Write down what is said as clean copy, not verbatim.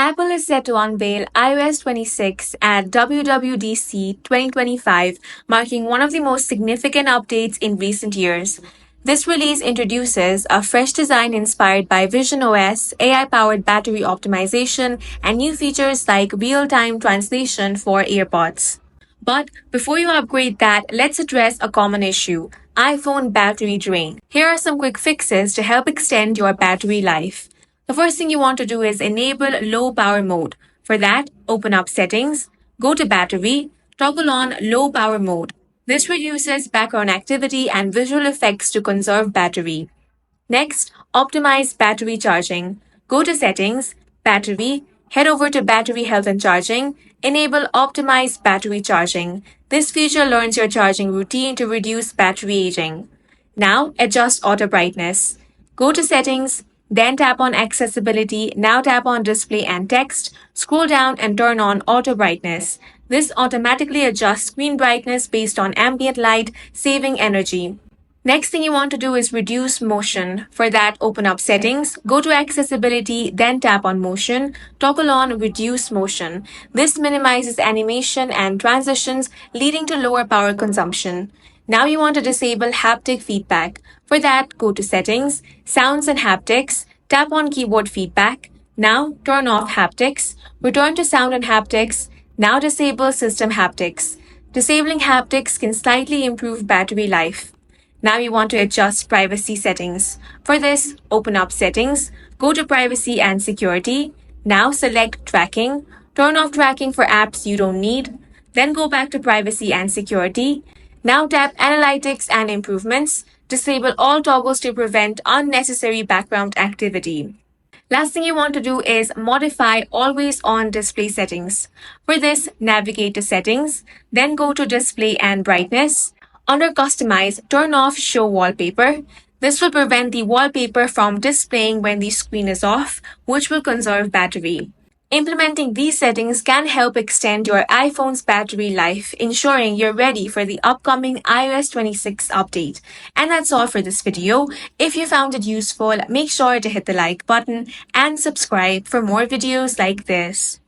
Apple is set to unveil iOS 26 at WWDC 2025, marking one of the most significant updates in recent years. This release introduces a fresh design inspired by Vision OS, AI-powered battery optimization, and new features like real-time translation for AirPods. But before you upgrade that, let's address a common issue: iPhone battery drain. Here are some quick fixes to help extend your battery life. The first thing you want to do is enable low power mode. For that, open up Settings, go to Battery, toggle on low power mode. This reduces background activity and visual effects to conserve battery. Next, optimize battery charging. Go to Settings, Battery, head over to Battery Health and Charging, enable Optimize battery charging. This feature learns your charging routine to reduce battery aging. Now, adjust auto brightness. Go to Settings, then tap on Accessibility, now tap on Display and Text, scroll down and turn on auto brightness. This automatically adjusts screen brightness based on ambient light, saving energy. Next thing you want to do is reduce motion. For that, open up Settings, go to Accessibility, then tap on Motion, toggle on Reduce Motion. This minimizes animation and transitions, leading to lower power consumption. Now you want to disable haptic feedback. For that, go to Settings, Sounds and Haptics, tap on Keyboard Feedback. Now turn off haptics, return to Sound and Haptics. Now disable System Haptics. Disabling haptics can slightly improve battery life. Now you want to adjust privacy settings. For this, open up Settings, go to Privacy and Security. Now select Tracking. Turn off tracking for apps you don't need. Then go back to Privacy and Security. Now tap Analytics and Improvements. Disable all toggles to prevent unnecessary background activity. Last thing you want to do is modify Always On display settings. For this, navigate to Settings, then go to Display and Brightness. Under Customize, turn off Show Wallpaper. This will prevent the wallpaper from displaying when the screen is off, which will conserve battery. Implementing these settings can help extend your iPhone's battery life, ensuring you're ready for the upcoming iOS 26 update. And that's all for this video. If you found it useful, make sure to hit the like button and subscribe for more videos like this.